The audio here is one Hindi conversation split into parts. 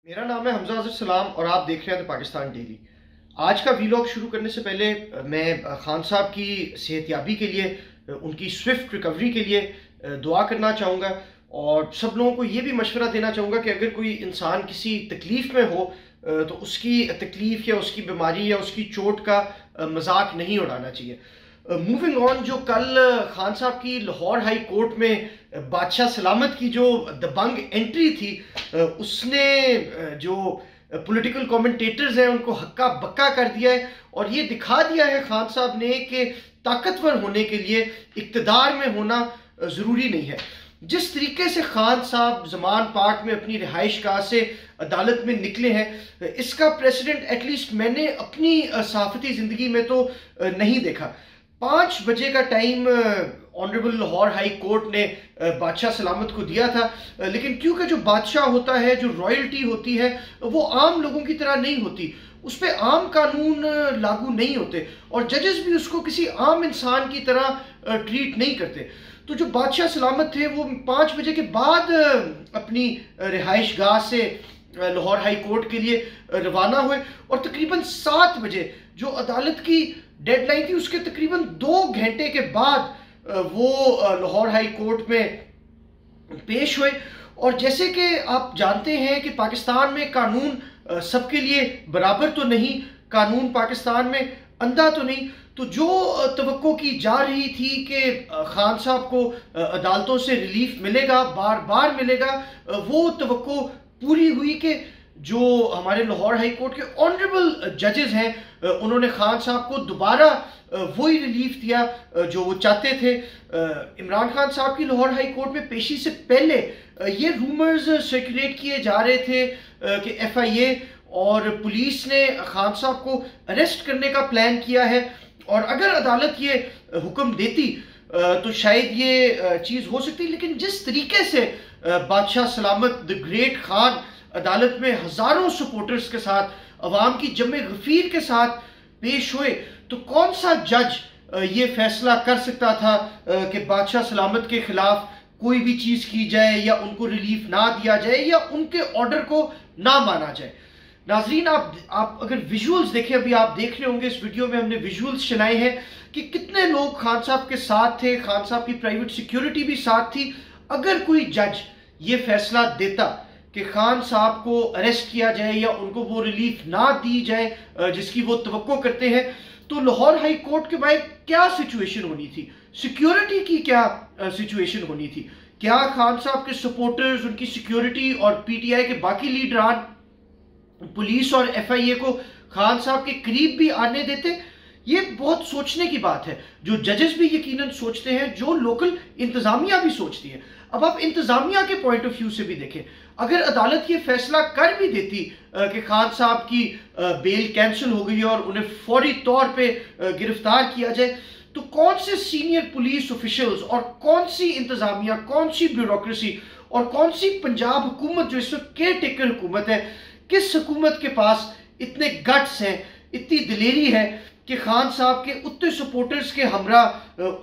मेरा नाम है हमजा अज़हर सलाम और आप देख रहे हैं द पाकिस्तान डेली। आज का वीलॉग शुरू करने से पहले मैं खान साहब की सेहतयाबी के लिए, उनकी स्विफ्ट रिकवरी के लिए दुआ करना चाहूँगा और सब लोगों को ये भी मशवरा देना चाहूँगा कि अगर कोई इंसान किसी तकलीफ़ में हो तो उसकी तकलीफ़ या उसकी बीमारी या उसकी चोट का मजाक नहीं उड़ाना चाहिए। मूविंग ऑन, जो कल खान साहब की लाहौर हाई कोर्ट में बादशाह सलामत की जो दबंग एंट्री थी, उसने जो पॉलिटिकल कमेंटेटर्स हैं उनको हक्का बक्का कर दिया है और ये दिखा दिया है खान साहब ने कि ताकतवर होने के लिए इक़्तिदार में होना ज़रूरी नहीं है। जिस तरीके से खान साहब ज़मान पार्क में अपनी रिहाइश गाह से अदालत में निकले हैं, इसका प्रेसिडेंट एटलीस्ट मैंने अपनी सहाफ़ती ज़िंदगी में तो नहीं देखा। 5 बजे का time honourable Lahore high court ने बादशाह सलामत को दिया था, लेकिन क्योंकि जो बादशाह होता है, जो रॉयल्टी होती है, वो आम लोगों की तरह नहीं होती, उस पर आम कानून लागू नहीं होते और जजेस भी उसको किसी आम इंसान की तरह ट्रीट नहीं करते। तो जो बादशाह सलामत थे वो 5 बजे के बाद अपनी रिहाइश गाह से लाहौर हाई कोर्ट के लिए रवाना हुए और तकरीबन 7 बजे जो अदालत की डेडलाइन थी उसके तकरीबन 2 घंटे के बाद वो लाहौर हाई कोर्ट में पेश हुए। और जैसे कि आप जानते हैं कि पाकिस्तान में कानून सबके लिए बराबर तो नहीं, कानून पाकिस्तान में अंधा तो नहीं, तो जो तवक्को की जा रही थी कि खान साहब को अदालतों से रिलीफ मिलेगा, बार बार मिलेगा, वो तवक्को पूरी हुई कि जो हमारे लाहौर हाई कोर्ट के ऑनरेबल जजेस हैं उन्होंने खान साहब को दोबारा वही रिलीफ दिया जो वो चाहते थे। इमरान खान साहब की लाहौर हाई कोर्ट में पेशी से पहले ये रूमर्स सर्कुलेट किए जा रहे थे कि FIA और पुलिस ने खान साहब को अरेस्ट करने का प्लान किया है और अगर अदालत ये हुक्म देती तो शायद ये चीज़ हो सकती। लेकिन जिस तरीके से बादशाह सलामत द ग्रेट खान अदालत में हज़ारों सपोर्टर्स के साथ, अवाम की जमे गफीर के साथ पेश हुए, तो कौन सा जज ये फैसला कर सकता था कि बादशाह सलामत के खिलाफ कोई भी चीज़ की जाए या उनको रिलीफ ना दिया जाए या उनके ऑर्डर को ना माना जाए। नाजरीन, आप अगर विजुअल्स देखें, अभी आप देख रहे होंगे इस वीडियो में हमने विजुअल्स चलाए हैं कि कितने लोग खान साहब के साथ थे, खान साहब की प्राइवेट सिक्योरिटी भी साथ थी। अगर कोई जज ये फैसला देता कि खान साहब को अरेस्ट किया जाए या उनको वो रिलीफ ना दी जाए जिसकी वो तवक्को करते हैं, तो लाहौर हाई कोर्ट के बाहर क्या सिचुएशन होनी थी, सिक्योरिटी की क्या सिचुएशन होनी थी। क्या खान साहब के सपोर्टर्स, उनकी सिक्योरिटी और PTI के बाकी लीडरान पुलिस और FIA को खान साहब के करीब भी आने देते? ये बहुत सोचने की बात है, जो जजेस भी यकीनन सोचते हैं, जो लोकल इंतजामिया भी सोचती है। अब आप इंतजामिया के पॉइंट ऑफ व्यू से भी देखें, अगर अदालत ये फैसला कर भी देती कि खान साहब की बेल कैंसिल हो गई और उन्हें फौरी तौर पे गिरफ्तार किया जाए, तो कौन से सीनियर पुलिस ऑफिशियल्स और कौन सी इंतजामिया, कौन सी ब्यूरोक्रेसी और कौन सी पंजाब हुकूमत जो इस वक्त केयर टेकर हुकूमत है, किस हुकूमत के पास इतने गट्स हैं, इतनी दिलेरी है कि खान साहब के उतने सपोर्टर्स के हमरा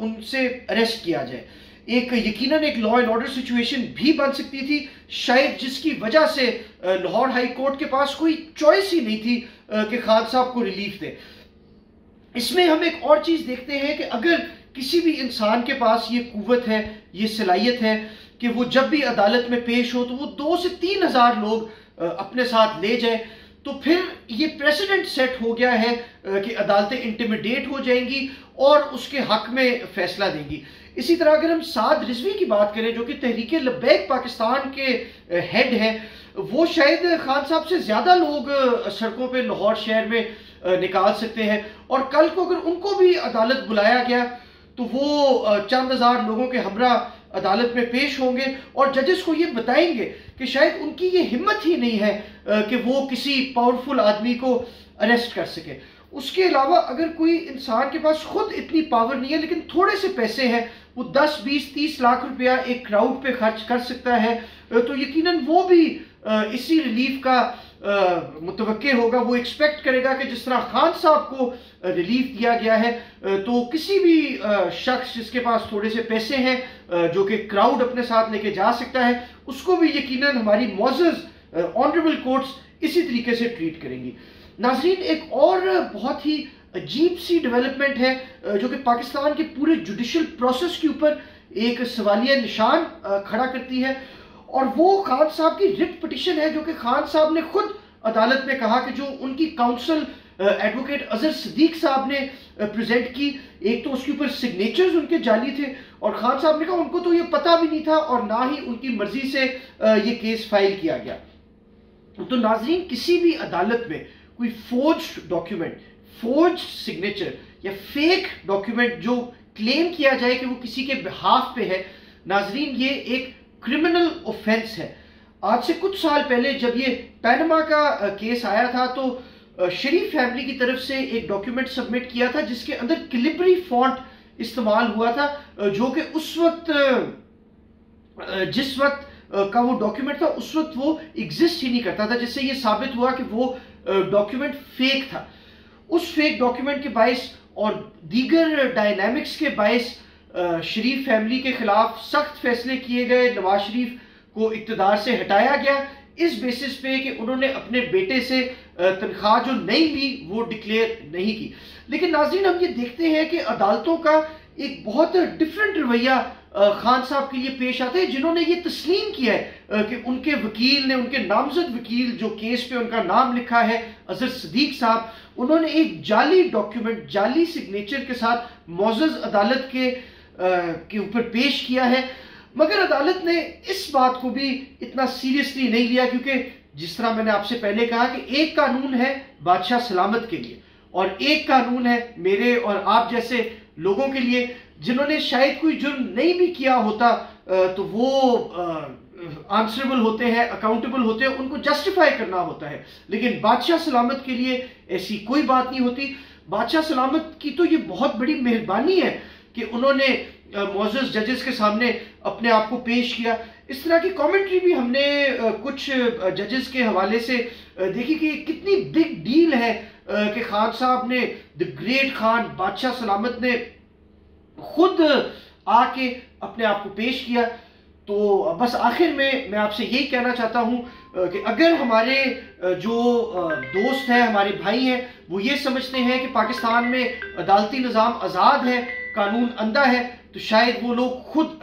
उनसे अरेस्ट किया जाए। एक यकीनन एक लॉ एंड ऑर्डर सिचुएशन भी बन सकती थी, शायद जिसकी वजह से लाहौर हाई कोर्ट के पास कोई चॉइस ही नहीं थी कि खान साहब को रिलीफ दे। इसमें हम एक और चीज़ देखते हैं कि अगर किसी भी इंसान के पास ये कुव्वत है, ये सलाहियत है कि वो जब भी अदालत में पेश हो तो वो 2 से 3 हज़ार लोग अपने साथ ले जाए, तो फिर ये प्रेसिडेंट सेट हो गया है कि अदालतें इंटिमिडेट हो जाएंगी और उसके हक में फैसला देंगी। इसी तरह अगर हम साद रिजवी की बात करें, जो कि तहरीक लब्बैक पाकिस्तान के हेड हैं, वो शायद खान साहब से ज़्यादा लोग सड़कों पे लाहौर शहर में निकाल सकते हैं और कल को अगर उनको भी अदालत बुलाया गया तो वो चंद हज़ार लोगों के हमरा अदालत में पेश होंगे और जजेस को ये बताएंगे कि शायद उनकी ये हिम्मत ही नहीं है कि वो किसी पावरफुल आदमी को अरेस्ट कर सके। उसके अलावा अगर कोई इंसान के पास खुद इतनी पावर नहीं है लेकिन थोड़े से पैसे हैं, वो 10, 20, 30 लाख रुपया एक क्राउड पे खर्च कर सकता है, तो यकीनन वो भी इसी रिलीफ का मुतवक्के होगा। वो एक्सपेक्ट करेगा कि जिस तरह खान साहब को रिलीफ दिया गया है, तो किसी भी शख्स जिसके पास थोड़े से पैसे हैं, जो कि क्राउड अपने साथ लेके जा सकता है, उसको भी यकीनन हमारी मुअज़्ज़ज़ ऑनरेबल कोर्ट्स इसी तरीके से ट्रीट करेंगी। नाजरीन, एक और बहुत ही अजीब सी डेवलपमेंट है जो कि पाकिस्तान के पूरे जुडिशल प्रोसेस के ऊपर एक सवालिया निशान खड़ा करती है, और वो खान साहब की रिट पिटिशन है जो कि खान साहब ने खुद अदालत में कहा कि जो उनकी काउंसिल एडवोकेट अजहर सिद्दीक साहब ने प्रेजेंट की, एक तो उसके ऊपर सिग्नेचर्स उनके जाली थे, और खान साहब ने कहा उनको तो ये पता भी नहीं था और ना ही उनकी मर्जी से ये केस फाइल किया गया। तो नाजरीन, किसी भी अदालत में कोई फोर्ज्ड डॉक्यूमेंट, फोर्ज्ड सिग्नेचर या फेक डॉक्यूमेंट जो क्लेम किया जाए कि वो किसी के बिहाफ पे है, नाजरीन ये एक क्रिमिनल ऑफेंस है। आज से कुछ साल पहले जब ये पैनमा का केस आया था तो शरीफ फैमिली की तरफ से एक डॉक्यूमेंट सबमिट किया था जिसके अंदर कैलिब्री फॉन्ट इस्तेमाल हुआ था, जो कि उस वक्त जिस वक्त का वो डॉक्यूमेंट था उस वक्त वो एग्जिस्ट ही नहीं करता था, जिससे ये साबित हुआ कि वो डॉक्यूमेंट फेक था। उस फेक डॉक्यूमेंट के बाइस और दीगर डायनामिक्स के बाइस शरीफ फैमिली के खिलाफ सख्त फैसले किए गए, नवाज शरीफ को इक़्तिदार से हटाया गया इस बेसिस पे कि उन्होंने अपने बेटे से तनख्वाह जो नहीं ली वो डिक्लेयर नहीं की। लेकिन नाज़रीन, हम ये देखते हैं कि अदालतों का एक बहुत डिफरेंट रवैया खान साहब के लिए पेश आता है, जिन्होंने ये तस्लीम किया है कि उनके वकील ने, उनके नामजद वकील जो केस पे उनका नाम लिखा है अजहर सिद्दीक साहब, उन्होंने एक जाली डॉक्यूमेंट, जाली सिग्नेचर के साथ मौजूद अदालत के ऊपर पेश किया है। मगर अदालत ने इस बात को भी इतना सीरियसली नहीं लिया, क्योंकि जिस तरह मैंने आपसे पहले कहा कि एक कानून है बादशाह सलामत के लिए और एक कानून है मेरे और आप जैसे लोगों के लिए, जिन्होंने शायद कोई जुर्म नहीं भी किया होता तो वो आंसरेबल होते हैं, अकाउंटेबल होते हैं, उनको जस्टिफाई करना होता है। लेकिन बादशाह सलामत के लिए ऐसी कोई बात नहीं होती। बादशाह सलामत की तो ये बहुत बड़ी मेहरबानी है कि उन्होंने मौजूद जजेस के सामने अपने आप को पेश किया। इस तरह की कमेंट्री भी हमने कुछ जजेस के हवाले से देखी कि कितनी बिग डील है कि खान साहब ने, द ग्रेट खान बादशाह सलामत ने खुद आके अपने आप को पेश किया। तो बस आखिर में मैं आपसे यही कहना चाहता हूं कि अगर हमारे जो दोस्त हैं, हमारे भाई हैं, वो ये समझते हैं कि पाकिस्तान में अदालती निज़ाम आज़ाद है, कानून अंधा है, तो शायद वो लोग खुद